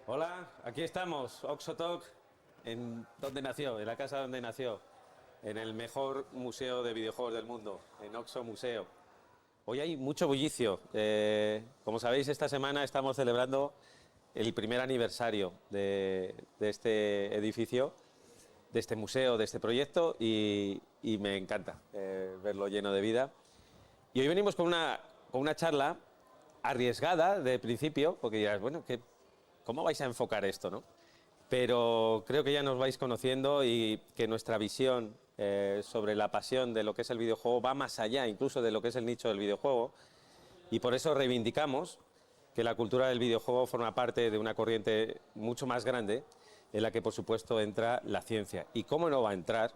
Hola, aquí estamos, Oxotalk, en donde nació, en la casa donde nació, en el mejor museo de videojuegos del mundo, en Oxo Museo. Hoy hay mucho bullicio. Como sabéis, esta semana estamos celebrando el primer aniversario de este edificio, de este museo, de este proyecto, y me encanta verlo lleno de vida. Y hoy venimos con una charla arriesgada de principio, porque dirás, bueno, ¿cómo vais a enfocar esto, no? Pero creo que ya nos vais conociendo y que nuestra visión sobre la pasión de lo que es el videojuego va más allá incluso de lo que es el nicho del videojuego, y por eso reivindicamos que la cultura del videojuego forma parte de una corriente mucho más grande en la que por supuesto entra la ciencia. ¿Y cómo no va a entrar?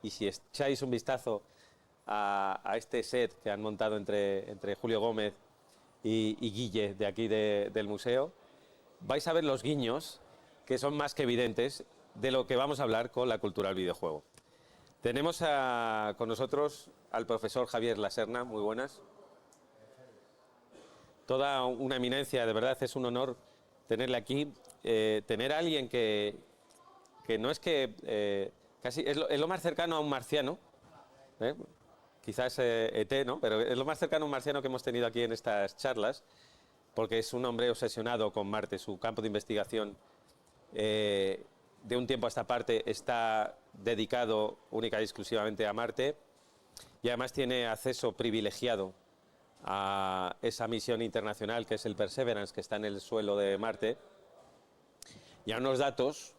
Y si echáis un vistazo a este set que han montado entre Julio Gómez y Guille de aquí del museo, vais a ver los guiños que son más que evidentes de lo que vamos a hablar con la cultura del videojuego. Tenemos con nosotros al profesor Javier Laserna, muy buenas. Toda una eminencia, de verdad es un honor tenerle aquí. Tener a alguien que no es que casi es lo más cercano a un marciano, ¿eh? Quizás ET, ¿no? Pero es lo más cercano a un marciano que hemos tenido aquí en estas charlas, porque es un hombre obsesionado con Marte. Su campo de investigación de un tiempo a esta parte está dedicado única y exclusivamente a Marte, y además tiene acceso privilegiado a esa misión internacional que es el Perseverance, que está en el suelo de Marte, y a unos datos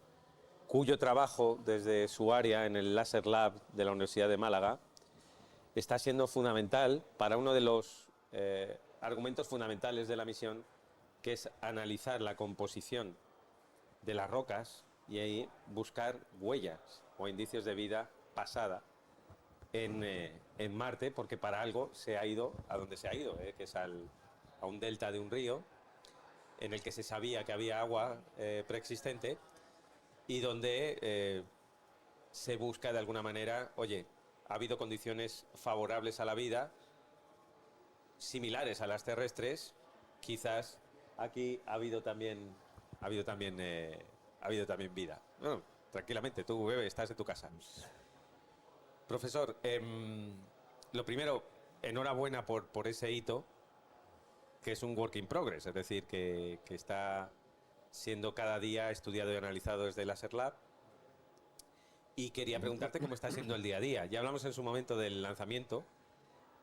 cuyo trabajo desde su área en el Laser Lab de la Universidad de Málaga está siendo fundamental para uno de los argumentos fundamentales de la misión, que es analizar la composición de las rocas y ahí buscar huellas o indicios de vida pasada en Marte, porque para algo se ha ido a donde se ha ido, que es a un delta de un río en el que se sabía que había agua preexistente, y donde se busca de alguna manera, oye, ha habido condiciones favorables a la vida, similares a las terrestres, quizás aquí ha habido también vida. No, tranquilamente, tú, bebé, estás en tu casa. Profesor, lo primero, enhorabuena por ese hito, que es un work in progress, es decir, que está siendo cada día estudiado y analizado desde Laser Lab. Y quería preguntarte cómo está siendo el día a día. Ya hablamos en su momento del lanzamiento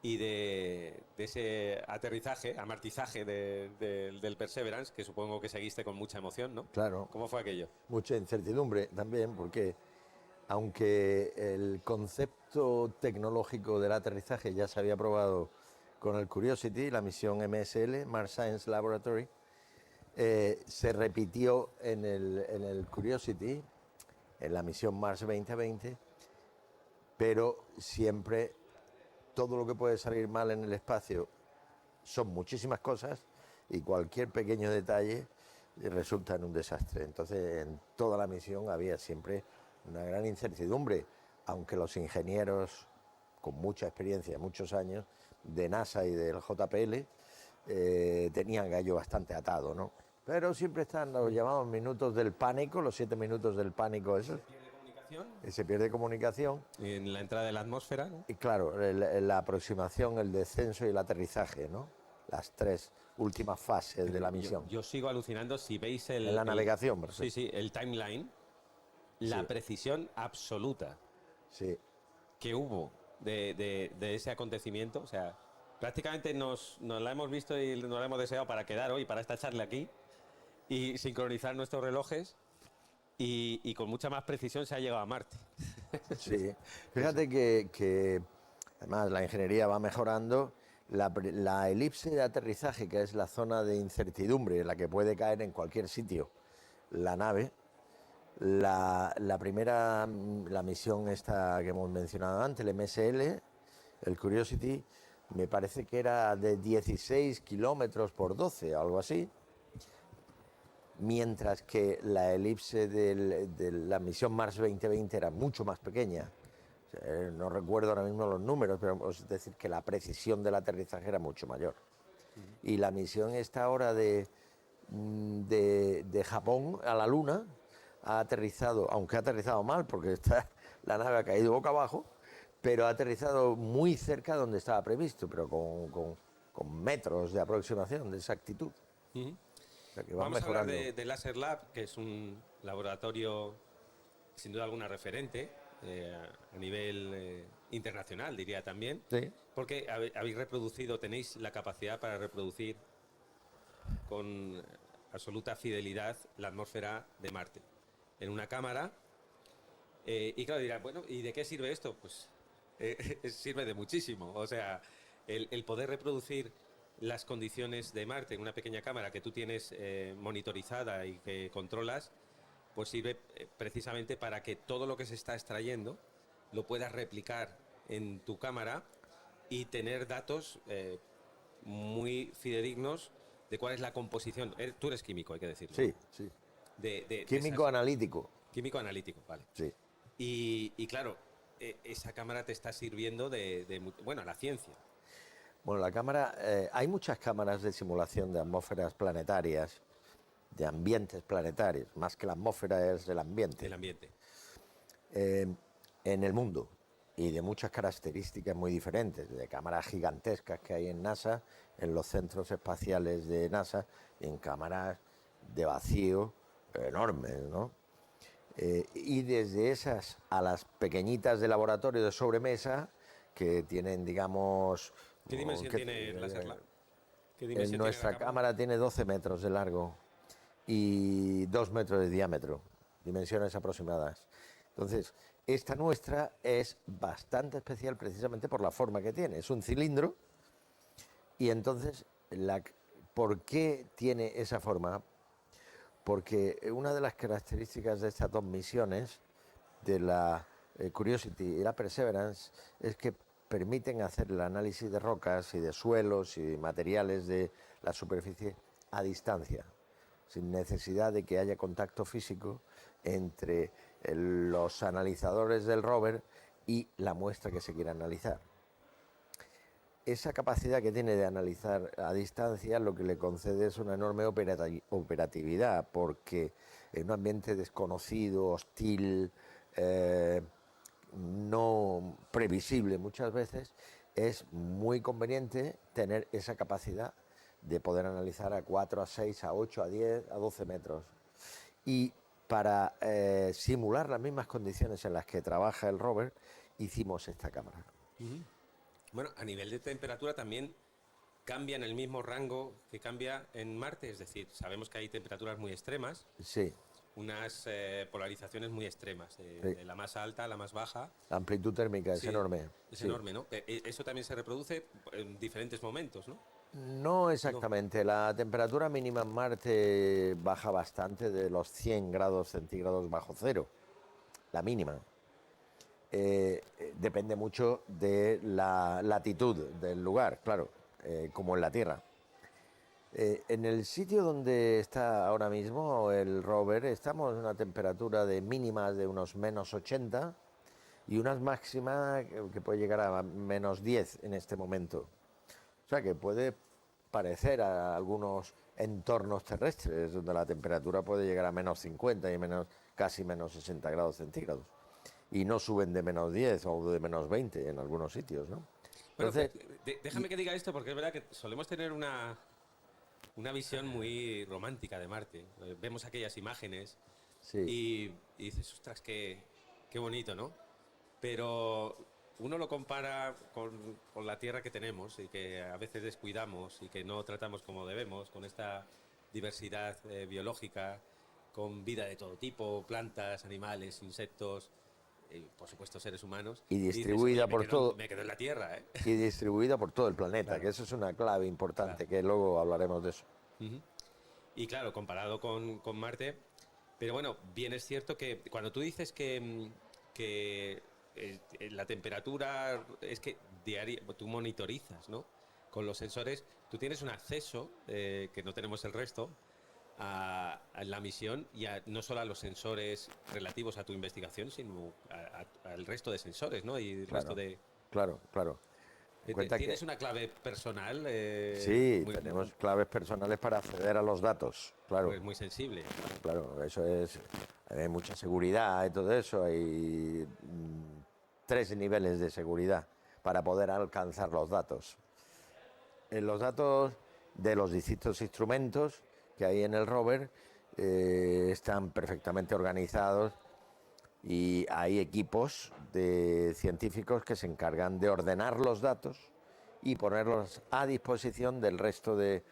y de ese aterrizaje, amartizaje del Perseverance, que supongo que seguiste con mucha emoción, ¿no? Claro, ¿Cómo fue aquello? mucha incertidumbre también, porque aunque el concepto tecnológico del aterrizaje ya se había probado con el Curiosity, la misión MSL, Mars Science Laboratory, se repitió en el Curiosity, en la misión Mars 2020, pero siempre todo lo que puede salir mal en el espacio son muchísimas cosas y cualquier pequeño detalle resulta en un desastre. Entonces, en toda la misión había siempre una gran incertidumbre, aunque los ingenieros con mucha experiencia, muchos años, de NASA y del JPL, tenían gallo bastante atado, ¿no? Pero siempre están los llamados minutos del pánico, los 7 minutos del pánico esos, ¿Pierde comunicación? que se pierde comunicación. En la entrada de la atmósfera, ¿no? Y claro, la aproximación, el descenso y el aterrizaje, ¿no? Las tres últimas fases de Pero la yo, misión. yo sigo alucinando si veis En la navegación, por sí, ejemplo. sí, el timeline, la Sí, precisión absoluta sí, que hubo de ese acontecimiento. O sea, prácticamente nos la hemos visto y nos la hemos deseado para quedar hoy, para esta charla aquí, y sincronizar nuestros relojes, y con mucha más precisión se ha llegado a Marte. sí. Fíjate que además la ingeniería va mejorando. La elipse de aterrizaje, que es la zona de incertidumbre en la que puede caer en cualquier sitio la nave, la primera, la misión esta que hemos mencionado antes, el MSL, el Curiosity, me parece que era de 16 kilómetros por 12, algo así, mientras que la elipse de la misión Mars 2020 era mucho más pequeña. O sea, no recuerdo ahora mismo los números, pero es decir, que la precisión del aterrizaje era mucho mayor. Y la misión esta ahora de Japón a la Luna, ha aterrizado, aunque ha aterrizado mal porque la nave ha caído boca abajo, pero ha aterrizado muy cerca de donde estaba previsto, pero con metros de aproximación, de exactitud. Ujú. O sea, que van Vamos a hablar mejorando. de Laser Lab, que es un laboratorio sin duda alguna referente a nivel internacional, diría también, Sí, porque habéis reproducido, tenéis la capacidad para reproducir con absoluta fidelidad la atmósfera de Marte en una cámara. Y claro, dirán, bueno, ¿y de qué sirve esto? Pues sirve de muchísimo. O sea, el poder reproducir las condiciones de Marte en una pequeña cámara que tú tienes monitorizada y que controlas, pues sirve precisamente para que todo lo que se está extrayendo lo puedas replicar en tu cámara y tener datos muy fidedignos de cuál es la composición. Tú eres químico, hay que decirlo, ¿no? sí, sí. De Químico esas... analítico. Químico analítico, vale. Sí. Y claro, esa cámara te está sirviendo bueno, a la ciencia. Bueno, la cámara, hay muchas cámaras de simulación de atmósferas planetarias, de ambientes planetarios, más que la atmósfera es el ambiente, El ambiente. en el mundo, y de muchas características muy diferentes, de cámaras gigantescas que hay en NASA, en los centros espaciales de NASA, y en cámaras de vacío enormes, ¿no? Y desde esas a las pequeñitas de laboratorio de sobremesa, que tienen, digamos, ¿Qué dimensión que, tiene el Laserlab? ¿Qué en dimensión tiene la nuestra cámara? cámara tiene 12 metros de largo y 2 metros de diámetro, dimensiones aproximadas. Entonces, esta nuestra es bastante especial precisamente por la forma que tiene. Es un cilindro y entonces, ¿por qué tiene esa forma? Porque una de las características de estas dos misiones, de la Curiosity y la Perseverance, es que permiten hacer el análisis de rocas y de suelos y materiales de la superficie a distancia, sin necesidad de que haya contacto físico entre los analizadores del rover y la muestra que se quiera analizar. Esa capacidad que tiene de analizar a distancia lo que le concede es una enorme operatividad, porque en un ambiente desconocido, hostil, no previsible muchas veces, es muy conveniente tener esa capacidad de poder analizar a 4, a 6, a 8, a 10, a 12 metros. Y para simular las mismas condiciones en las que trabaja el rover, hicimos esta cámara. Bueno, a nivel de temperatura también cambia en el mismo rango que cambia en Marte, es decir, sabemos que hay temperaturas muy extremas, Sí, unas polarizaciones muy extremas, sí. de la más alta a la más baja. La amplitud térmica es Sí, enorme. es Sí. enorme, ¿no? Eso también se reproduce en diferentes momentos, ¿no? No No. exactamente. La temperatura mínima en Marte baja bastante, de los 100 grados centígrados bajo cero, la mínima. Depende mucho de la latitud del lugar, claro, como en la Tierra. En el sitio donde está ahora mismo el rover, estamos en una temperatura de mínimas de unos -80 y unas máximas que puede llegar a -10 en este momento. O sea que puede parecer a algunos entornos terrestres donde la temperatura puede llegar a -50 y casi -60 grados centígrados. Y no suben de -10 o de -20 en algunos sitios, ¿no? Bueno, Entonces, déjame que diga esto porque es verdad que solemos tener una visión muy romántica de Marte. Vemos aquellas imágenes sí, y dices, ostras, qué bonito, ¿no? Pero uno lo compara con la Tierra que tenemos y que a veces descuidamos y que no tratamos como debemos, con esta diversidad biológica, con vida de todo tipo, plantas, animales, insectos, y por supuesto seres humanos. y Y dices, oye, distribuida por todo me quedo en la Tierra, ¿eh? y distribuida por todo el planeta, Claro, que eso es una clave claro. importante, que luego hablaremos de eso. Ujú. Y claro, comparado con Marte, pero bueno, bien es cierto que cuando tú dices que la temperatura es que tú monitorizas, ¿no? Con los sensores, tú tienes un acceso que no tenemos el resto a la misión y no solo a los sensores relativos a tu investigación, sino al resto de sensores, ¿no? Y el resto Claro, de... claro, claro. Cuenta ¿Tienes que una clave personal? sí, tenemos claves personales para acceder a los datos, claro. Pues muy sensible. Claro, eso es. Hay mucha seguridad y todo eso. Hay 3 niveles de seguridad para poder alcanzar los datos. Los datos de los distintos instrumentos que hay en el rover están perfectamente organizados y hay equipos de científicos que se encargan de ordenar los datos y ponerlos a disposición del resto de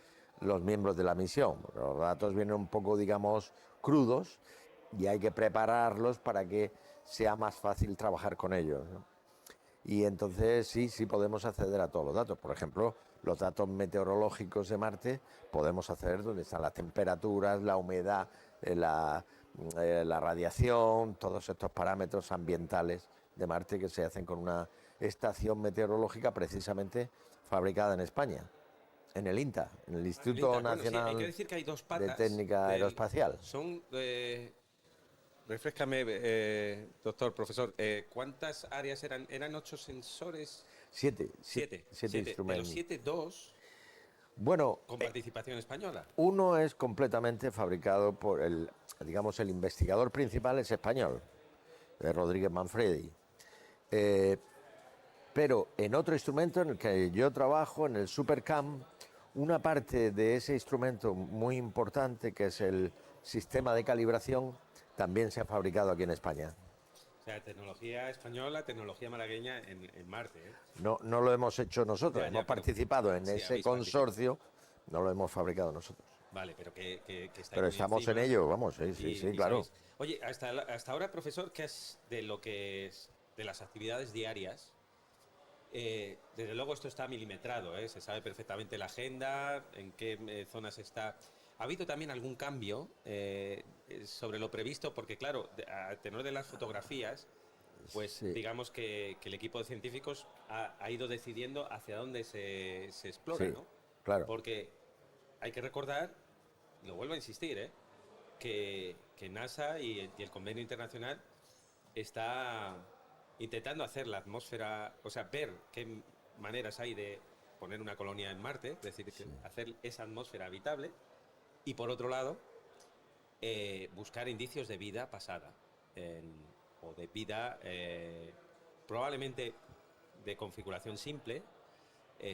los miembros de la misión. Los datos vienen un poco, digamos, crudos y hay que prepararlos para que sea más fácil trabajar con ellos, ¿no? Y entonces sí podemos acceder a todos los datos. Por ejemplo, los datos meteorológicos de Marte, podemos acceder donde están las temperaturas, la humedad, la radiación, todos estos parámetros ambientales de Marte que se hacen con una estación meteorológica precisamente fabricada en España, en el INTA, en el Instituto Bueno, sí, hay que Nacional decir que hay dos de patas Técnica Aeroespacial. son, refréscame, doctor, profesor, ¿cuántas áreas eran? ¿Eran 8 sensores? Siete Siete. De los instrumentos. 7, 2 Bueno, con participación española. uno es completamente fabricado por digamos, el investigador principal es español, Rodríguez Manfredi. Pero en otro instrumento en el que yo trabajo, en el SuperCam, una parte de ese instrumento muy importante, que es el sistema de calibración, también se ha fabricado aquí en España. O sea, tecnología española, tecnología malagueña en Marte, ¿eh? No lo hemos hecho nosotros, Ya, hemos pero participado en sí, ese habéis participado. consorcio, no lo hemos fabricado nosotros. Vale, pero que estáis Pero muy estamos en encima ello, vamos, sí, y claro. sabéis. Oye, hasta ahora, profesor, ¿qué es de lo que es de las actividades diarias? Desde luego esto está milimetrado, ¿eh? Se sabe perfectamente la agenda, en qué zonas está. ¿Ha habido también algún cambio sobre lo previsto? Porque claro, a tenor de las fotografías, pues Sí, digamos que el equipo de científicos ha ido decidiendo hacia dónde se explora, sí, ¿no? claro. Porque hay que recordar, y lo vuelvo a insistir, que NASA y el convenio internacional está intentando hacer la atmósfera, o sea, ver qué maneras hay de poner una colonia en Marte, es decir, hacer esa atmósfera habitable, y por otro lado, buscar indicios de vida pasada, o de vida probablemente de configuración simple,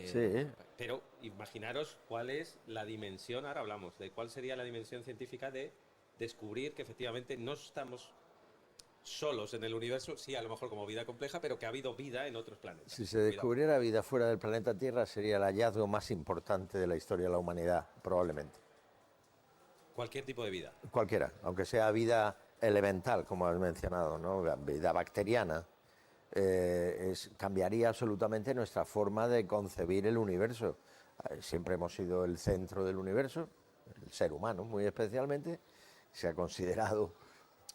Sí, pero imaginaros cuál es la dimensión, ahora hablamos de cuál sería la dimensión científica de descubrir que efectivamente no estamos solos en el universo, sí, a lo mejor como vida compleja, pero que ha habido vida en otros planetas. si se Cuidado. descubriera vida fuera del planeta Tierra sería el hallazgo más importante de la historia de la humanidad, probablemente. Cualquier tipo de vida. Cualquiera, aunque sea vida elemental, como has mencionado, ¿no? Vida bacteriana, cambiaría absolutamente nuestra forma de concebir el universo. Siempre hemos sido el centro del universo, el ser humano muy especialmente, se ha considerado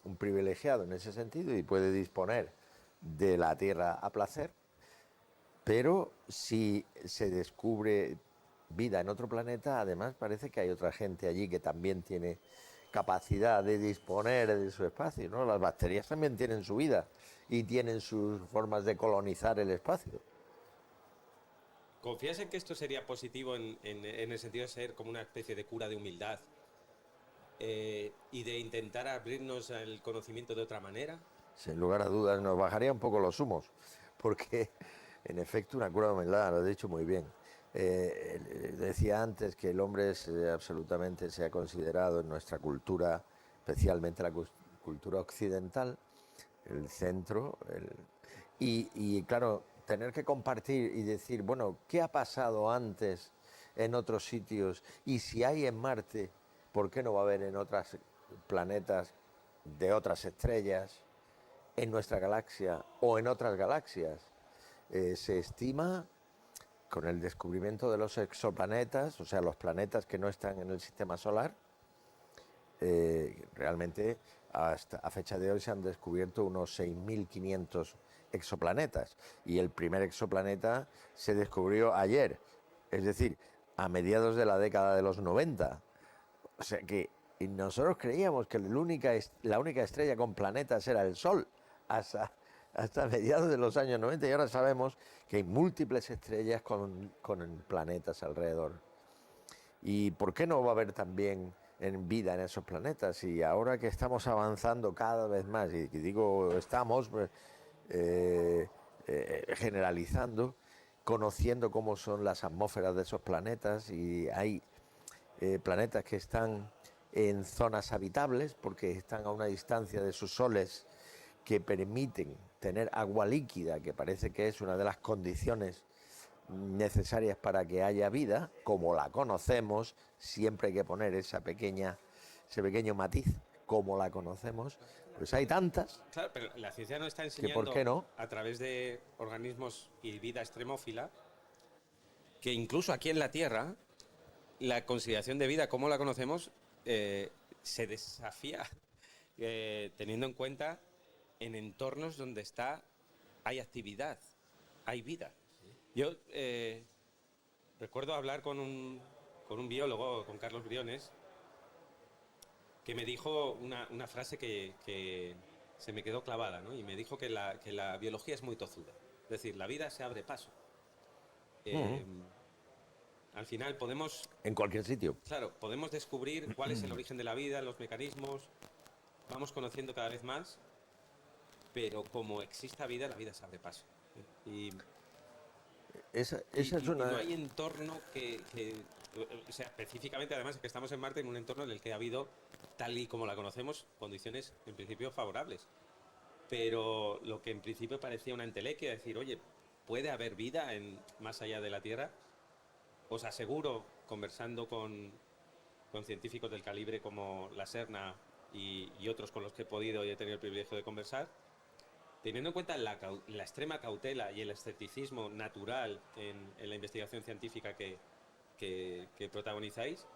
un privilegiado en ese sentido y puede disponer de la Tierra a placer, pero si se descubre vida en otro planeta, además parece que hay otra gente allí que también tiene capacidad de disponer de su espacio, ¿no? Las bacterias también tienen su vida y tienen sus formas de colonizar el espacio. ¿Confías en que esto sería positivo en el sentido de ser como una especie de cura de humildad y de intentar abrirnos al conocimiento de otra manera? Sin lugar a dudas, nos bajaría un poco los humos, porque en efecto una cura de humildad, lo he dicho muy bien. Decía antes que el hombre absolutamente se ha considerado en nuestra cultura, especialmente la cultura occidental, el centro. Y claro, tener que compartir y decir, bueno, ¿qué ha pasado antes en otros sitios? Y si hay en Marte, ¿por qué no va a haber en otros planetas de otras estrellas, en nuestra galaxia o en otras galaxias? Se estima, con el descubrimiento de los exoplanetas, o sea, los planetas que no están en el sistema solar, realmente hasta a fecha de hoy se han descubierto unos 6.500 exoplanetas y el primer exoplaneta se descubrió ayer, es decir, a mediados de la década de los 90. O sea que nosotros creíamos que la única estrella con planetas era el Sol, hasta hasta mediados de los años 90 y ahora sabemos que hay múltiples estrellas con planetas alrededor. ¿Y por qué no va a haber también vida en esos planetas? Y ahora que estamos avanzando cada vez más, y digo estamos generalizando, conociendo cómo son las atmósferas de esos planetas, y hay planetas que están en zonas habitables porque están a una distancia de sus soles que permiten tener agua líquida, que parece que es una de las condiciones necesarias para que haya vida, como la conocemos. Siempre hay que poner ese pequeño matiz, como la conocemos. Pues hay tantas. Claro, pero la ciencia nos está Que ¿por enseñando qué no? a través de organismos y vida extremófila que incluso aquí en la Tierra la consideración de vida como la conocemos se desafía teniendo en cuenta en entornos donde hay actividad, hay vida. Yo recuerdo hablar con un biólogo, con Carlos Briones, que me dijo una frase que se me quedó clavada, ¿no? Y me dijo que la biología es muy tozuda. Es decir, la vida se abre paso. Eh, Al final podemos, En cualquier sitio. claro, podemos descubrir cuál es el origen de la vida, los mecanismos, vamos conociendo cada vez más, pero como exista vida, la vida se abre paso. Y, Esa y- es y una... no hay entorno o sea, específicamente además que estamos en Marte, en un entorno en el que ha habido, tal y como la conocemos, condiciones en principio favorables. Pero lo que en principio parecía una entelequia, decir, oye, ¿puede haber vida más allá de la Tierra? Os aseguro, conversando con científicos del calibre como la Serna y otros con los que he podido y he tenido el privilegio de conversar, teniendo en cuenta la extrema cautela y el escepticismo natural en la investigación científica que protagonizáis,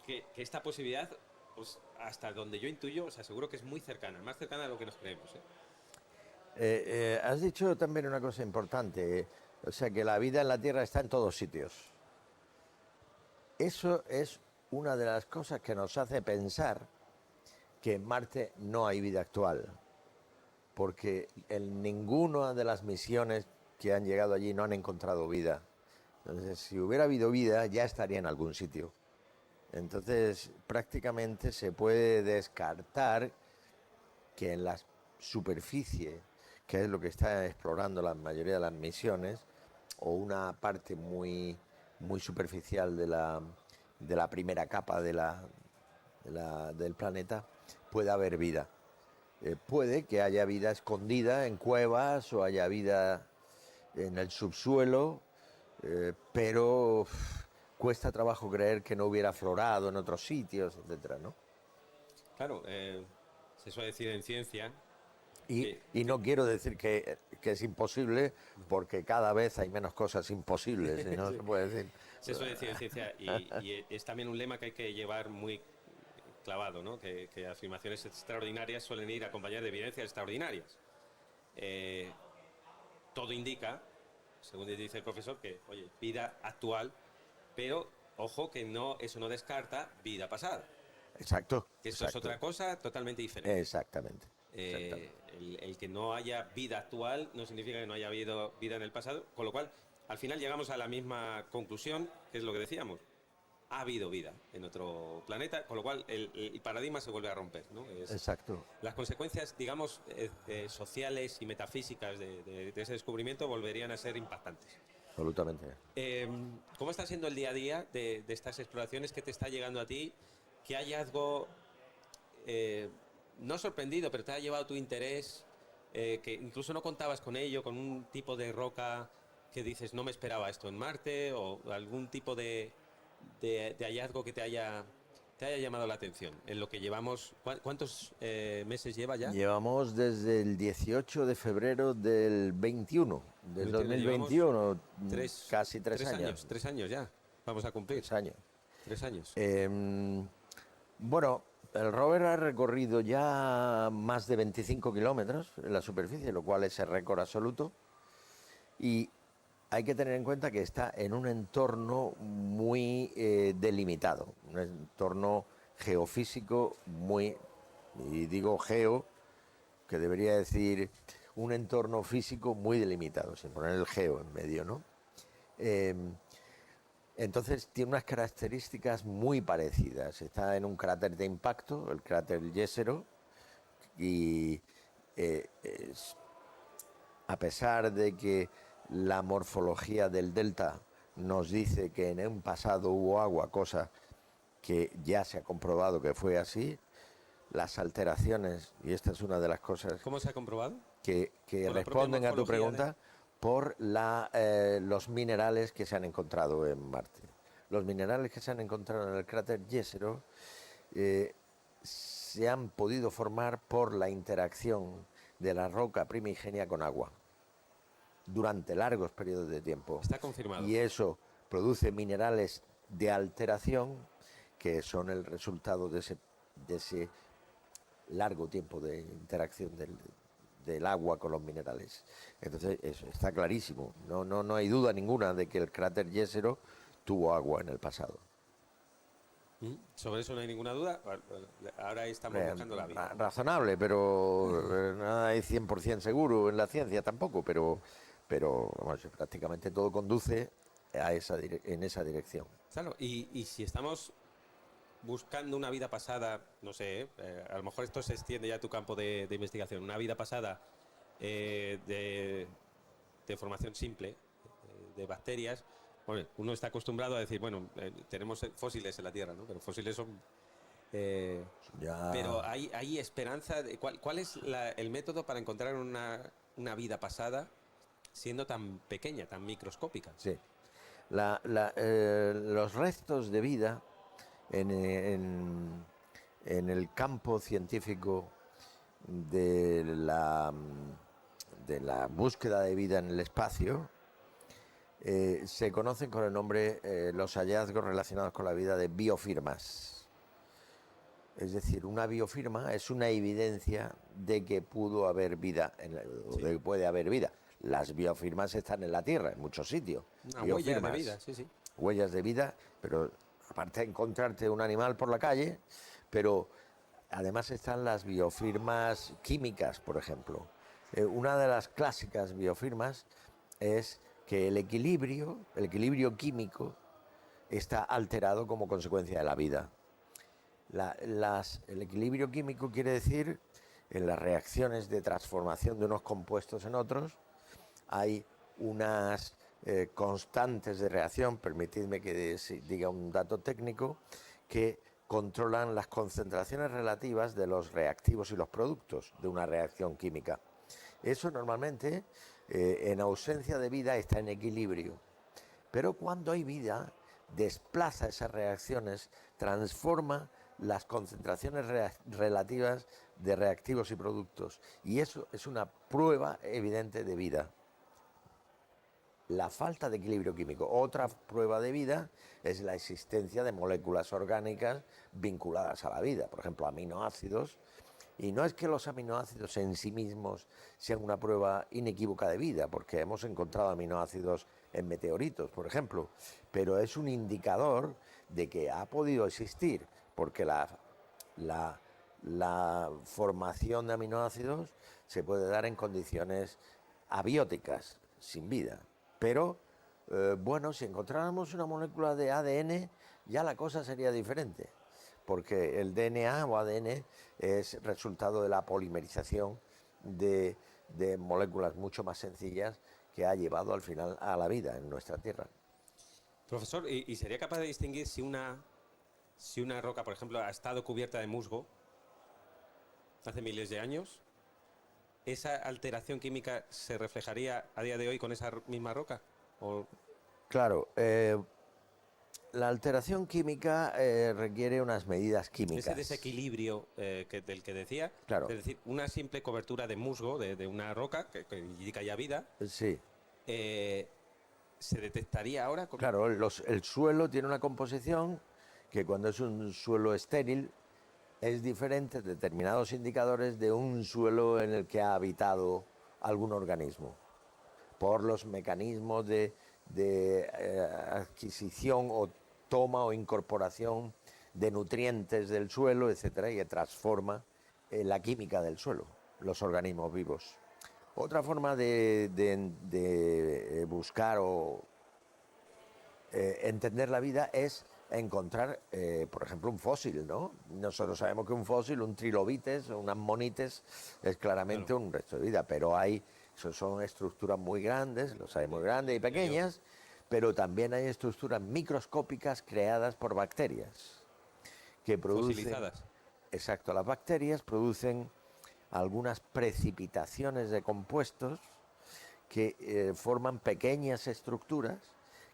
que esta posibilidad, pues, hasta donde yo intuyo, os aseguro que es muy cercana, más cercana de lo que nos creemos. Has dicho también una cosa importante, o sea, que la vida en la Tierra está en todos sitios. Eso es una de las cosas que nos hace pensar que en Marte no hay vida actual, porque en ninguna de las misiones que han llegado allí no han encontrado vida. Entonces, si hubiera habido vida, ya estaría en algún sitio. Entonces, prácticamente se puede descartar que en la superficie, que es lo que está explorando la mayoría de las misiones, o una parte muy superficial de la primera capa del planeta, puede haber vida. Puede que haya vida escondida en cuevas o haya vida en el subsuelo, pero cuesta trabajo creer que no hubiera aflorado en otros sitios, etcétera, ¿no? Claro, se suele decir en ciencia que, Y no quiero decir que es imposible, porque cada vez hay menos cosas imposibles, y no se puede decir. se suele decir en ciencia y es también un lema que hay que llevar muy clavado, ¿no? Que afirmaciones extraordinarias suelen ir acompañadas de evidencias extraordinarias. Eh, Todo indica, según dice el profesor, que, oye, vida actual, pero ojo que eso no descarta vida pasada, Exacto. que eso es Exacto. otra cosa totalmente diferente. Exactamente. El que no haya vida actual no significa que no haya habido vida en el pasado, con lo cual al final llegamos a la misma conclusión, que es lo que decíamos. Ha habido vida en otro planeta, con lo cual el paradigma se vuelve a romper, ¿no? Exacto. Las consecuencias, digamos, sociales y metafísicas de ese descubrimiento volverían a ser impactantes. Absolutamente. ¿Cómo está siendo el día a día de estas exploraciones? ¿Qué te está llegando a ti? ¿Qué hallazgo, no sorprendido, pero te ha llevado tu interés, que incluso no contabas con ello, con un tipo de roca que dices, no me esperaba esto en Marte, o algún tipo de hallazgo que te haya llamado la atención? En lo que llevamos, ¿cuántos meses lleva ya? Llevamos desde el 18 de febrero del 21, del 2021, casi tres años. 3 años ya, vamos a cumplir. 3 años. 3 años. Bueno, el rover ha recorrido ya más de 25 kilómetros en la superficie, lo cual es el récord absoluto. Y hay que tener en cuenta que está en un entorno muy delimitado, un entorno geofísico muy, y digo geo, que debería decir un entorno físico muy delimitado, sin poner el geo en medio, ¿no? Entonces tiene unas características muy parecidas. Está en un cráter de impacto, el cráter Jezero, y a pesar de que la morfología del delta nos dice que en un pasado hubo agua, cosa que ya se ha comprobado que fue así, las alteraciones, y esta es una de las cosas ¿Cómo se ha comprobado? que Por la propia responden a tu morfología pregunta, por los minerales que se han encontrado en Marte. Los minerales que se han encontrado en el cráter Jezero se han podido formar por la interacción de la roca primigenia con agua durante largos periodos de tiempo. Está confirmado. Y eso produce minerales de alteración que son el resultado de ese largo tiempo de interacción del agua con los minerales. Entonces, eso está clarísimo. No hay duda ninguna de que el cráter Jezero tuvo agua en el pasado. Sobre eso no hay ninguna duda. Ahora estamos buscando la vida. Razonable, pero nada es 100% seguro en la ciencia tampoco, pero vamos, prácticamente todo conduce en esa dirección. Claro, y si estamos buscando una vida pasada, no sé, a lo mejor esto se extiende ya a tu campo de investigación, una vida pasada de formación simple, de bacterias. Bueno, uno está acostumbrado a decir, bueno, tenemos fósiles en la Tierra, ¿no? Pero fósiles son... Ya. Pero hay esperanza. ¿Cuál es el método para encontrar una vida pasada siendo tan pequeña, tan microscópica? Sí. Los restos de vida en el campo científico de la búsqueda de vida en el espacio se conocen con el nombre, los hallazgos relacionados con la vida, de biofirmas. Es decir, una biofirma es una evidencia de que pudo haber vida, Sí. de que puede haber vida. Las biofirmas están en la Tierra, en muchos sitios. Una huella de vida, sí, sí. Huellas de vida, pero aparte de encontrarte un animal por la calle, pero además están las biofirmas químicas, por ejemplo. Una de las clásicas biofirmas es que el equilibrio químico está alterado como consecuencia de la vida. El equilibrio químico quiere decir, en las reacciones de transformación de unos compuestos en otros, hay unas constantes de reacción, permitidme que diga un dato técnico, que controlan las concentraciones relativas de los reactivos y los productos de una reacción química. Eso normalmente, en ausencia de vida, está en equilibrio. Pero cuando hay vida, desplaza esas reacciones, transforma las concentraciones relativas de reactivos y productos. Y eso es una prueba evidente de vida. La falta de equilibrio químico. Otra prueba de vida es la existencia de moléculas orgánicas vinculadas a la vida, por ejemplo, aminoácidos. Y no es que los aminoácidos en sí mismos sean una prueba inequívoca de vida, porque hemos encontrado aminoácidos en meteoritos, por ejemplo, pero es un indicador de que ha podido existir, porque la formación de aminoácidos se puede dar en condiciones abióticas, sin vida. Pero, bueno, si encontráramos una molécula de ADN, ya la cosa sería diferente, porque el DNA o ADN es resultado de la polimerización de moléculas mucho más sencillas que ha llevado al final a la vida en nuestra Tierra. Profesor, ¿y sería capaz de distinguir si una roca, por ejemplo, ha estado cubierta de musgo hace miles de años? ¿Esa alteración química se reflejaría a día de hoy con esa misma roca? Claro, la alteración química requiere unas medidas químicas. Ese desequilibrio del que decía, claro. Es decir, una simple cobertura de musgo de una roca que indica ya vida, sí. ¿se detectaría ahora? Claro, el suelo tiene una composición que, cuando es un suelo estéril, es diferente, determinados indicadores, de un suelo en el que ha habitado algún organismo, por los mecanismos de adquisición o toma o incorporación de nutrientes del suelo, etcétera, y que transforma la química del suelo, los organismos vivos. Otra forma de buscar o entender la vida es encontrar, por ejemplo, un fósil, ¿no? Nosotros sabemos que un fósil, un trilobites o un ammonites, es claramente Claro. un resto de vida, pero son estructuras muy grandes, los hay muy grandes y pequeñas, pero también hay estructuras microscópicas creadas por bacterias que producen, Fosilizadas. exacto, las bacterias producen algunas precipitaciones de compuestos que forman pequeñas estructuras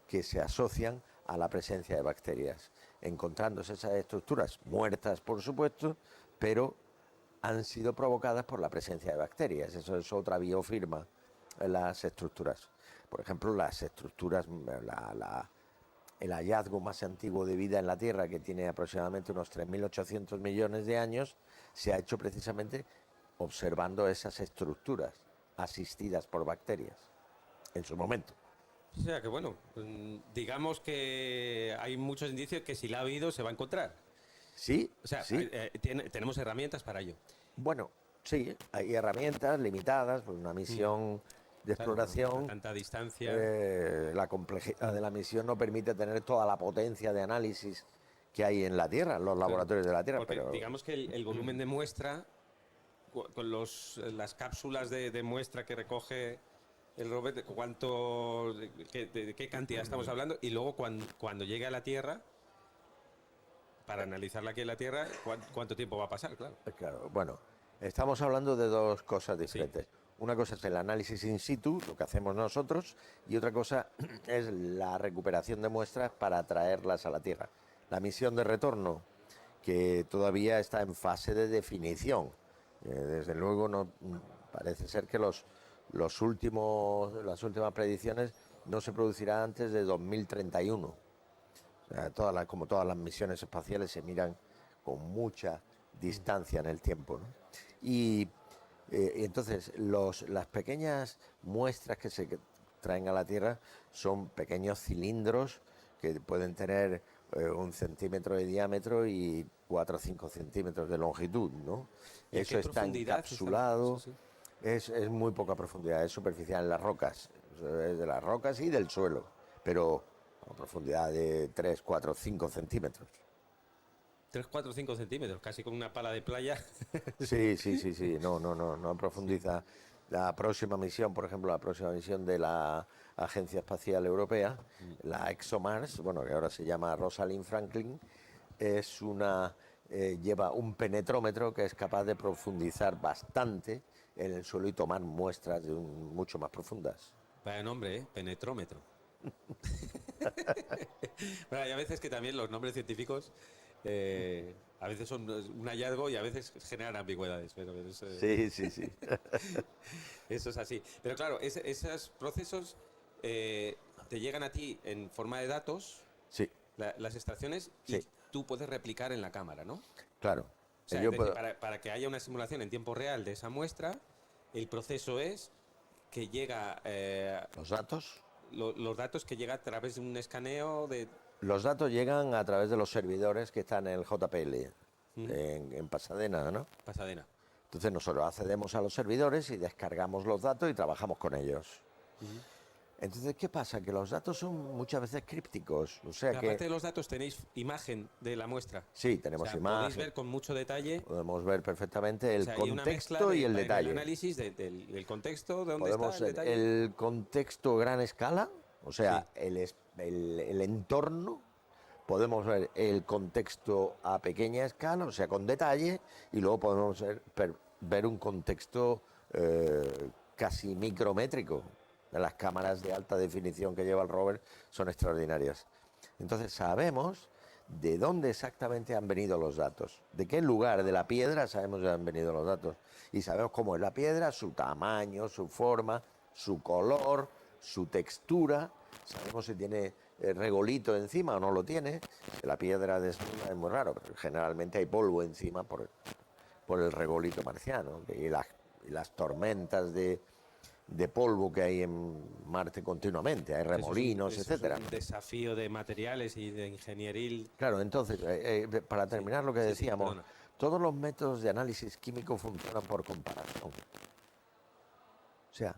que se asocian a la presencia de bacterias, encontrándose esas estructuras muertas, por supuesto, pero han sido provocadas por la presencia de bacterias. Eso es otra biofirma en las estructuras. Por ejemplo, las estructuras, el hallazgo más antiguo de vida en la Tierra, que tiene aproximadamente unos 3.800 millones de años, se ha hecho precisamente observando esas estructuras asistidas por bacterias en su momento. O sea que bueno, digamos que hay muchos indicios que si la ha habido se va a encontrar. Sí, O sea, sí. tenemos herramientas para ello. Bueno, sí, hay herramientas limitadas, pues una Mm, misión de claro, a exploración. tanta distancia. La complejidad de la misión no permite tener toda la potencia de análisis que hay en la Tierra, en los Claro. laboratorios de la Tierra, Porque pero digamos que el volumen de muestra, con las cápsulas de muestra que recoge el rover, de qué cantidad estamos hablando, y luego cuando llegue a la Tierra, para analizarla aquí en la Tierra, cuánto tiempo va a pasar, claro. claro, bueno, estamos hablando de dos cosas Sí. diferentes. Una cosa es el análisis in situ, lo que hacemos nosotros, y otra cosa es la recuperación de muestras para traerlas a la Tierra. La misión de retorno, que todavía está en fase de definición. Desde luego no parece ser que las últimas predicciones no se producirán antes de 2031. O sea, como todas las misiones espaciales se miran con mucha distancia en el tiempo, ¿no? Y, y entonces las pequeñas muestras que se traen a la Tierra son pequeños cilindros que pueden tener 1 centímetro de diámetro y 4 o 5 centímetros de longitud, ¿no? ¿Y a Eso qué está profundidad están? Eso encapsulado, sí. es muy poca profundidad, es superficial en las rocas, es de las rocas y del suelo, pero a profundidad de 3, 4, 5 centímetros. 3, 4, 5 centímetros, casi con una pala de playa. Sí, sí, sí, sí, no Sí. profundiza. La próxima misión, por ejemplo, la próxima misión de la Agencia Espacial Europea, la ExoMars, bueno, que ahora se llama Rosalind Franklin, lleva un penetrómetro que es capaz de profundizar bastante en el suelo y tomar muestras mucho más profundas. Vaya nombre, ¿eh? Penetrómetro. Bueno, hay a veces que también los nombres científicos a veces son un hallazgo y a veces generan ambigüedades, pero Sí, sí, sí. eso es así. Pero claro, esos procesos te llegan a ti en forma de datos, Sí, las extracciones, y sí, tú puedes replicar en la cámara, ¿no? claro. O sea, es Yo decir, puedo, para que haya una simulación en tiempo real de esa muestra, el proceso es que llega los datos. los datos que llega a través de un escaneo de Los datos llegan a través de los servidores que están en el JPL, Ujú. en Pasadena, ¿no? Pasadena. Entonces nosotros accedemos a los servidores y descargamos los datos y trabajamos con ellos. Ujú. Entonces, ¿qué pasa? Que los datos son muchas veces crípticos. O sea Pero que aparte de los datos, tenéis imagen de la muestra. sí, O tenemos sea, podéis imagen, ver con mucho detalle. podemos ver perfectamente O el sea, hay una mezcla contexto y el para el detalle. análisis del contexto, de dónde está Podemos el ver detalle. el contexto gran escala, o Sí. sea, el entorno. Podemos ver el contexto a pequeña escala, o sea, con detalle, y luego podemos ver un contexto casi micrométrico. Las cámaras de alta definición que lleva el rover son extraordinarias. Entonces sabemos de dónde exactamente han venido los datos, de qué lugar de la piedra sabemos de dónde han venido los datos, y sabemos cómo es la piedra, su tamaño, su forma, su color, su textura, sabemos si tiene regolito encima o no lo tiene. La piedra desnuda es muy raro, pero generalmente hay polvo encima por el regolito marciano y las tormentas de polvo que hay en Marte continuamente, hay remolinos, Eso es etcétera. un desafío de materiales y de ingenieril. Claro, entonces, para Sí, terminar lo que sí, sí, decíamos, perdona. todos los métodos de análisis químico funcionan por comparación. O sea,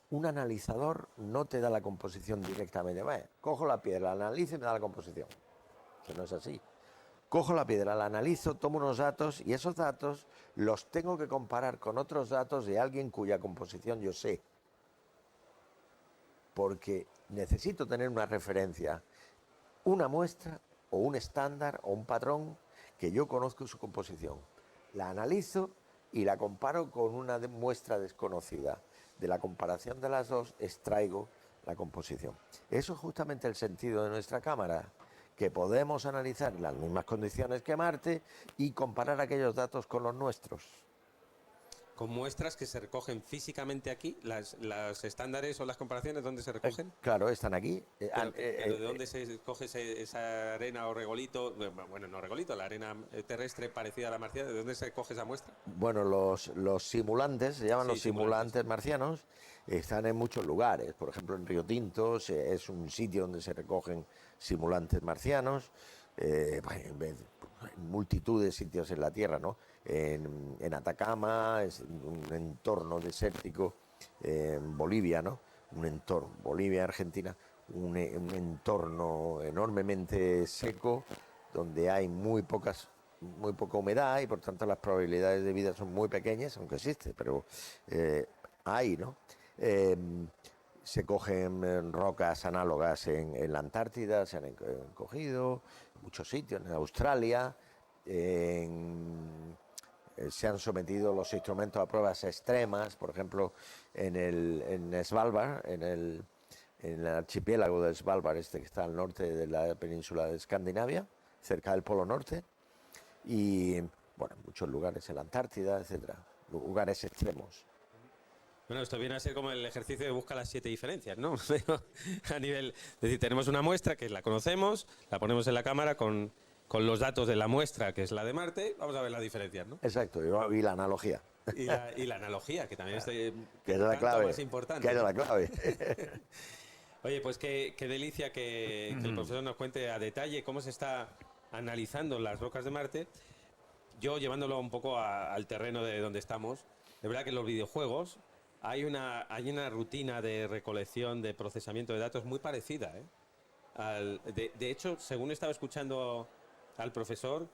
un analizador no te da la composición directamente. Bueno, cojo la piedra, la analizo y me da la composición. Que no es así. Cojo la piedra, la analizo, tomo unos datos y esos datos los tengo que comparar con otros datos de alguien cuya composición yo sé. Porque necesito tener una referencia, una muestra o un estándar o un patrón que yo conozco su composición. La analizo y la comparo con una muestra desconocida. De la comparación de las dos extraigo la composición. Eso es justamente el sentido de nuestra cámara, que podemos analizar las mismas condiciones que Marte y comparar aquellos datos con los nuestros. Con muestras que se recogen físicamente aquí, las estándares o las comparaciones, ¿dónde se recogen? Claro, están aquí. Pero ¿de dónde se coge esa arena o regolito? Bueno, no regolito, la arena terrestre parecida a la marciana, ¿de dónde se coge esa muestra? Bueno, los simulantes, se llaman Sí, los simulantes marcianos, están en muchos lugares. Por ejemplo, en Río Tinto es un sitio donde se recogen simulantes marcianos. En multitud de sitios en la Tierra, ¿no? En Atacama, es un entorno desértico, en Bolivia, ¿no? Un entorno, Bolivia, Argentina, un entorno enormemente seco, donde hay muy poca humedad y por tanto las probabilidades de vida son muy pequeñas, aunque existe, pero hay, ¿no? Se cogen rocas análogas en la Antártida, se han cogido, en muchos sitios, en Australia, se han sometido los instrumentos a pruebas extremas, por ejemplo, en Svalbard, en el archipiélago de Svalbard, que está al norte de la península de Escandinavia, cerca del Polo Norte, y bueno, en muchos lugares en la Antártida, etcétera, lugares extremos. Bueno, esto viene a ser como el ejercicio de busca las 7 diferencias, ¿no? Pero a nivel, es decir, tenemos una muestra que la conocemos, la ponemos en la cámara con los datos de la muestra, que es la de Marte, vamos a ver las diferencias, ¿no? Exacto, y la analogía. Y la analogía, que también es que es la clave, más importante. que es la clave. Oye, pues qué delicia que el profesor nos cuente a detalle cómo se está analizando las rocas de Marte. Yo llevándolo un poco al terreno de donde estamos, de verdad que en los videojuegos hay una rutina de recolección, de procesamiento de datos muy parecida, ¿eh? De hecho, según estaba escuchando al profesor,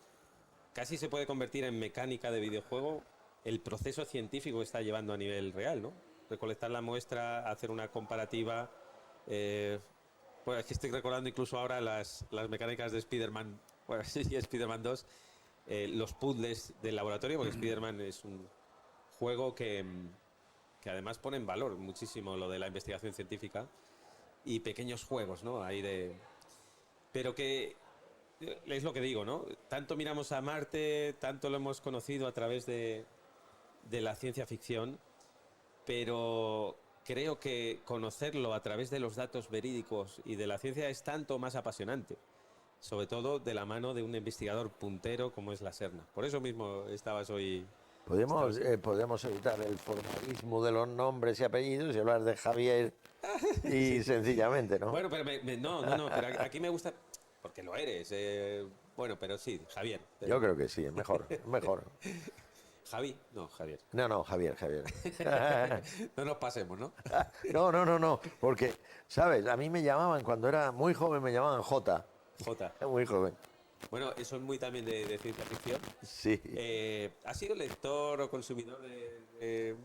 casi se puede convertir en mecánica de videojuego el proceso científico que está llevando a nivel real, ¿no? Recolectar la muestra, hacer una comparativa. Pues aquí estoy recordando incluso ahora las mecánicas de Spider-Man, bueno, sí, Spider-Man 2, los puzzles del laboratorio, porque Spider-Man es un juego que además pone en valor muchísimo lo de la investigación científica y pequeños juegos, ¿no? Pero que es lo que digo, ¿no? Tanto miramos a Marte, tanto lo hemos conocido a través de la ciencia ficción, pero creo que conocerlo a través de los datos verídicos y de la ciencia es tanto más apasionante, sobre todo de la mano de un investigador puntero como es la Serna. Por eso mismo estabas hoy... Podemos evitar el formalismo de los nombres y apellidos y hablar de Javier y sí. Sencillamente, ¿no? Bueno, pero no, pero aquí me gusta, porque lo eres. Bueno, pero sí, Javier. Yo creo que sí, es mejor, mejor. Javi, no, Javier. No, Javier. No nos pasemos, ¿no? No, porque, ¿sabes? A mí me llamaban, cuando era muy joven, me llamaban Jota. Muy joven. Bueno, eso es muy también de ciencia ficción. Sí. ¿Has sido lector o consumidor de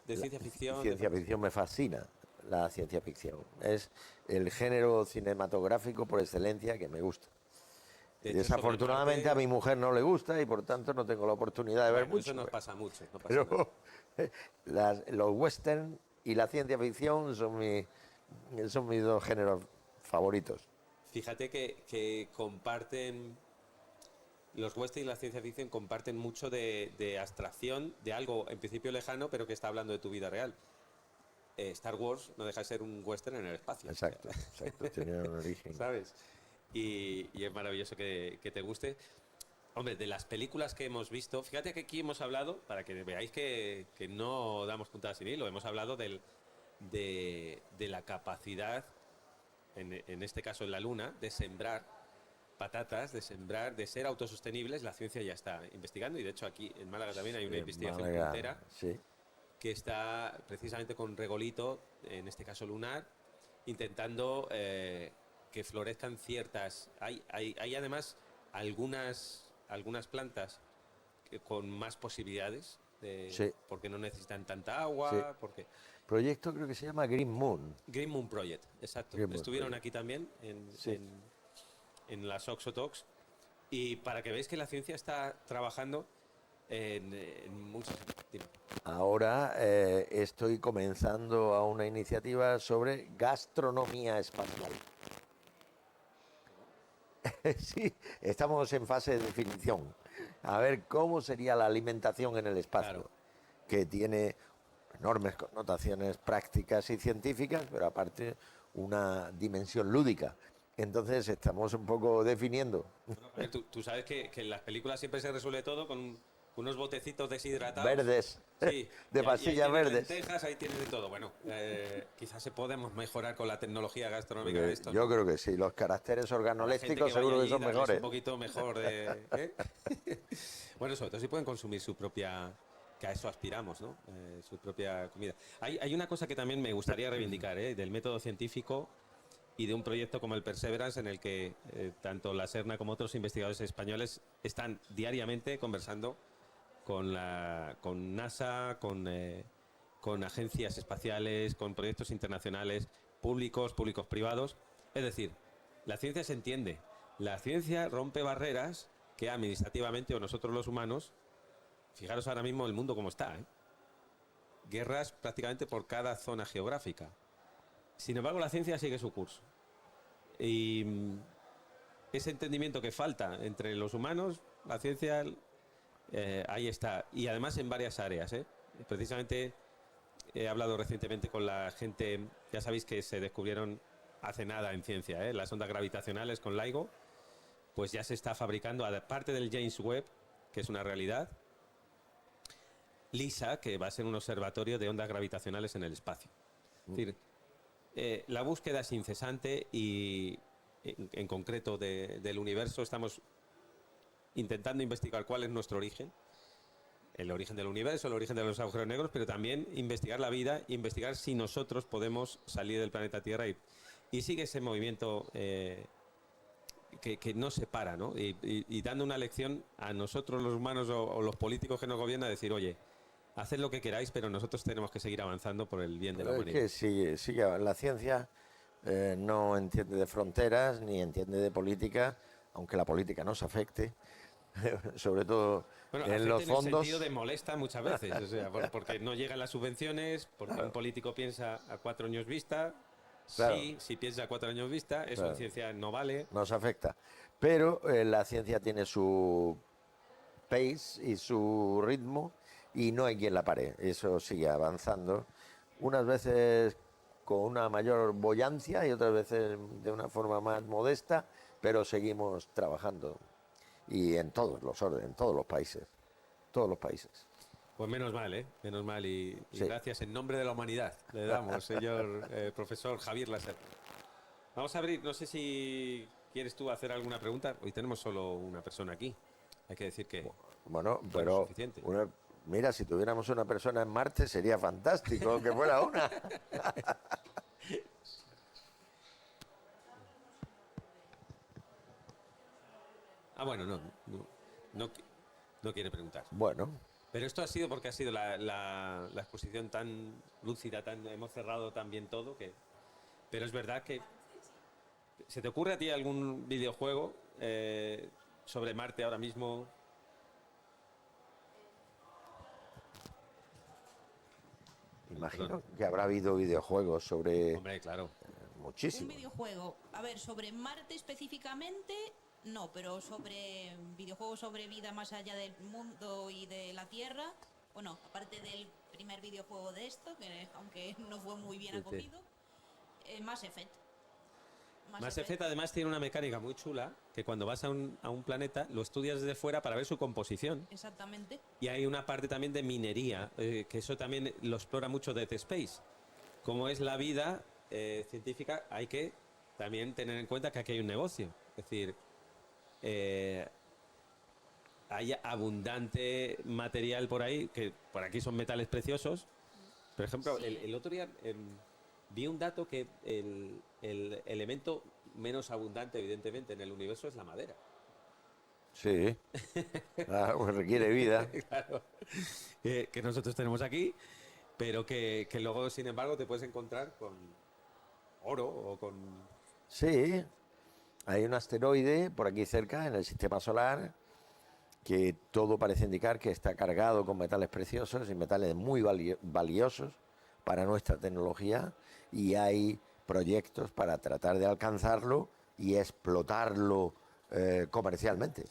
ciencia ficción? Ciencia ficción me fascina, la ciencia ficción. Es el género cinematográfico por excelencia que me gusta. Desafortunadamente a mi mujer no le gusta y por tanto no tengo la oportunidad de ver mucho. Eso nos pasa mucho. No pasa pero los western y la ciencia ficción son mis dos géneros favoritos. Fíjate que comparten, los western y la ciencia ficción comparten mucho de abstracción, de algo en principio lejano, pero que está hablando de tu vida real. Star Wars no deja de ser un western en el espacio. Exacto, tiene un origen. ¿Sabes? Y es maravilloso que te guste. Hombre, de las películas que hemos visto, fíjate que aquí hemos hablado, para que veáis que no damos puntadas sin hilo, hemos hablado de la capacidad, en este caso en la Luna, de sembrar patatas, de ser autosostenibles. La ciencia ya está investigando y de hecho aquí en Málaga también hay una investigación puntera sí. que está precisamente con regolito, en este caso lunar, intentando que florezcan ciertas... Hay además algunas plantas con más posibilidades, Sí, porque no necesitan tanta sí. agua, porque... Proyecto creo que se llama Green Moon. Green Moon Project, exacto. Green Moon Estuvieron Project. aquí también Sí. en las Oxo Talks. Y para que veáis que la ciencia está trabajando en muchos... Dime. Ahora estoy comenzando a una iniciativa sobre gastronomía espacial. Sí, estamos en fase de definición. A ver cómo sería la alimentación en el espacio, Claro. que tiene enormes connotaciones prácticas y científicas, pero aparte una dimensión lúdica. Entonces estamos un poco definiendo. A ver, tú sabes que en las películas siempre se resuelve todo con unos botecitos deshidratados. Verdes, Sí, de y ahí pastillas tienes verdes. lentejas, ahí tienes de todo. Bueno, quizás se podemos mejorar con la tecnología gastronómica de esto, Yo ¿no? creo que sí, los caracteres A la gente organolépticos que vaya seguro que allí, son darles mejores. un poquito mejor de... Bueno, sobre todo si pueden consumir su propia... Que a eso aspiramos, ¿no? Su propia comida. Hay una cosa que también me gustaría reivindicar, del método científico y de un proyecto como el Perseverance, en el que tanto la Serna como otros investigadores españoles están diariamente conversando con NASA, con agencias espaciales, con proyectos internacionales, públicos privados. Es decir, la ciencia se entiende. La ciencia rompe barreras que administrativamente, o nosotros los humanos, fijaros ahora mismo el mundo como está, ¿eh? Guerras prácticamente por cada zona geográfica. Sin embargo, la ciencia sigue su curso. Y ese entendimiento que falta entre los humanos, la ciencia, ahí está. Y además en varias áreas, ¿eh? Precisamente he hablado recientemente con la gente, ya sabéis que se descubrieron hace nada en ciencia, las ondas gravitacionales con LIGO, pues ya se está fabricando, aparte del James Webb, que es una realidad, LISA, que va a ser un observatorio de ondas gravitacionales en el espacio. Es decir, la búsqueda es incesante y en concreto del universo estamos intentando investigar cuál es nuestro origen, el origen del universo, el origen de los agujeros negros, pero también investigar la vida, investigar si nosotros podemos salir del planeta Tierra y sigue ese movimiento que no se para, ¿no? Y dando una lección a nosotros los humanos o los políticos que nos gobiernan, decir, oye, haced lo que queráis, pero nosotros tenemos que seguir avanzando por el bien de la Es humanidad. que sí, la ciencia no entiende de fronteras ni entiende de política, aunque la política nos afecte, sobre todo Bueno, en los afecta en el fondos. sentido de molesta muchas veces, o sea, porque no llegan las subvenciones, porque un político piensa a 4 años vista. Claro. Sí, si piensa a 4 años vista, eso Claro. en ciencia no vale. Nos afecta. Pero la ciencia tiene su pace y su ritmo y no hay quien la pare. Eso sigue avanzando. Unas veces con una mayor boyancia y otras veces de una forma más modesta, pero seguimos trabajando. Y en todos los órdenes, en todos los países. Todos los países. Pues menos mal, ¿eh? Menos mal y Sí. gracias en nombre de la humanidad. Le damos, señor profesor Javier Lasser. Vamos a abrir, no sé si quieres tú hacer alguna pregunta. Hoy tenemos solo una persona aquí. Hay que decir que Bueno, no es pero suficiente. mira, si tuviéramos una persona en Marte sería fantástico que fuera una. Ah, bueno, no, no quiere preguntar. Bueno, Pero esto ha sido porque ha sido la exposición tan lúcida, hemos cerrado tan bien todo que... Pero es verdad que... ¿Se te ocurre a ti algún videojuego sobre Marte ahora mismo? imagino que habrá habido videojuegos sobre Hombre, claro. Un muchísimos. videojuego, a ver, sobre Marte específicamente, no, pero sobre videojuegos sobre vida más allá del mundo y de la Tierra, bueno, aparte del primer videojuego de esto, que aunque no fue muy bien Sí, sí. acogido, Mass Effect. Mass Effect además tiene una mecánica muy chula que cuando vas a un planeta lo estudias desde fuera para ver su composición. Exactamente. Y hay una parte también de minería, que eso también lo explora mucho Dead Space. Como es la vida científica, hay que también tener en cuenta que aquí hay un negocio. Es decir, hay abundante material por ahí, que por aquí son metales preciosos, Por ejemplo, Sí. el otro día vi un dato que el elemento menos abundante, evidentemente, en el universo es la madera. Sí. Claro, pues requiere vida. Claro. Que nosotros tenemos aquí, pero que luego, sin embargo, te puedes encontrar con oro o con... Sí. Hay un asteroide por aquí cerca, en el sistema solar, que todo parece indicar que está cargado con metales preciosos y metales muy valiosos para nuestra tecnología, y hay proyectos para tratar de alcanzarlo y explotarlo comercialmente.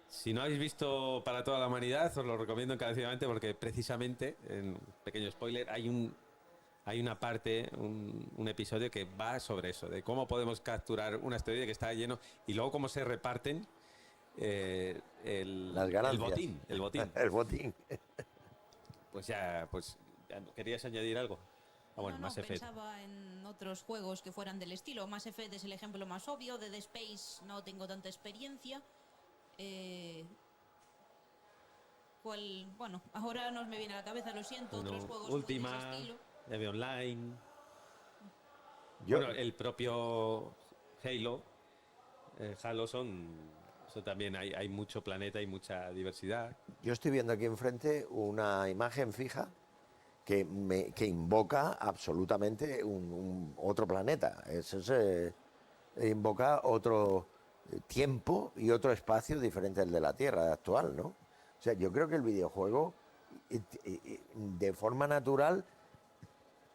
Si no habéis visto Para toda la humanidad, os lo recomiendo encarecidamente porque precisamente, en pequeño spoiler, hay una parte, un episodio que va sobre eso, de cómo podemos capturar un asteroide que está lleno y luego cómo se reparten Las el ganancias. botín. El botín. El botín. Pues ya querías añadir algo. Ah, bueno, No, Mass Effect. pensaba en otros juegos que fueran del estilo. Mass Effect es el ejemplo más obvio. De Dead Space no tengo tanta experiencia. Bueno, ahora no me viene a la cabeza, lo siento. Bueno, otros juegos muy de ese Ultima, estilo. EVE Online. Yo, Bueno, el propio Halo. Halo son también, hay mucho planeta y mucha diversidad. yo estoy viendo aquí enfrente una imagen fija que invoca absolutamente otro planeta. Invoca otro tiempo y otro espacio diferente al de la Tierra actual, ¿no? O sea, yo creo que el videojuego, de forma natural,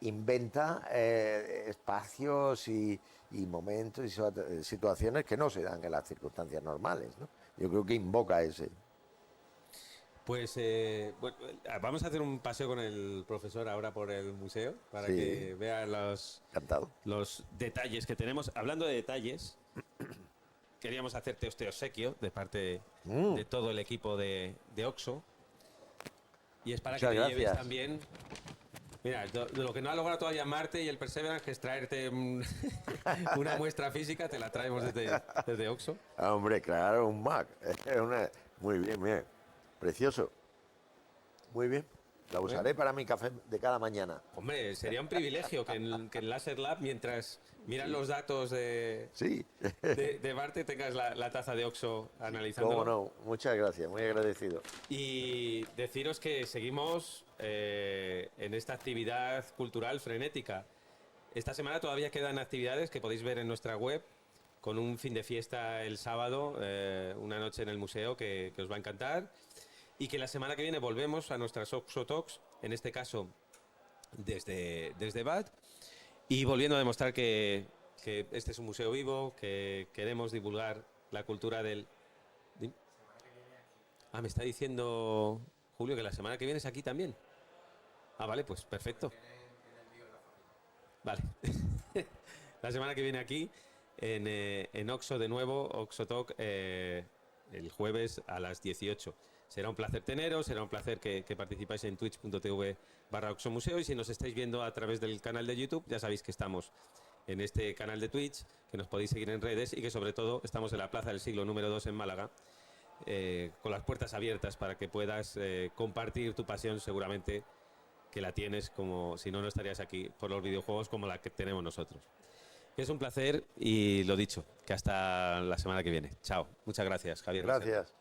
inventa espacios y momentos y situaciones que no se dan en las circunstancias normales, ¿no? Yo creo que invoca ese. Pues bueno, vamos a hacer un paseo con el profesor ahora por el museo para Sí. que vea Encantado. los detalles que tenemos. Hablando de detalles, queríamos hacerte este obsequio de parte de todo el equipo de Oxo. Y es para Muchas que te lleves gracias. también. Mira, lo que no ha logrado todavía Marte y el Perseverance, que es traerte una muestra física, te la traemos desde Oxo. Ah, hombre, claro, un Mac. Muy bien, bien. Precioso. Muy bien. La usaré para mi café de cada mañana. Hombre, sería un privilegio que en Laser Lab, mientras miran los datos Sí. de Marte, tengas la taza de Oxo analizando. Cómo no. Muchas gracias. Muy agradecido. Y deciros que seguimos en esta actividad cultural frenética. Esta semana todavía quedan actividades que podéis ver en nuestra web, con un fin de fiesta el sábado, una noche en el museo que os va a encantar. Y que la semana que viene volvemos a nuestras Oxo Talks, en este caso desde BAT, y volviendo a demostrar que este es un museo vivo, que queremos divulgar la cultura del... Ah, me está diciendo Julio que la semana que viene es aquí también. Ah, vale, pues perfecto. Vale. La semana que viene aquí, en Oxo de nuevo, Oxo Talk, el jueves a las 18. Será un placer teneros, será un placer que participáis en twitch.tv/OxoMuseo, y si nos estáis viendo a través del canal de YouTube, ya sabéis que estamos en este canal de Twitch, que nos podéis seguir en redes y que sobre todo estamos en la Plaza del Siglo número 2 en Málaga, con las puertas abiertas para que puedas compartir tu pasión, seguramente que la tienes, como si no, no estarías aquí, por los videojuegos como la que tenemos nosotros. Es un placer y lo dicho, que hasta la semana que viene. Chao. Muchas gracias, Javier. Gracias.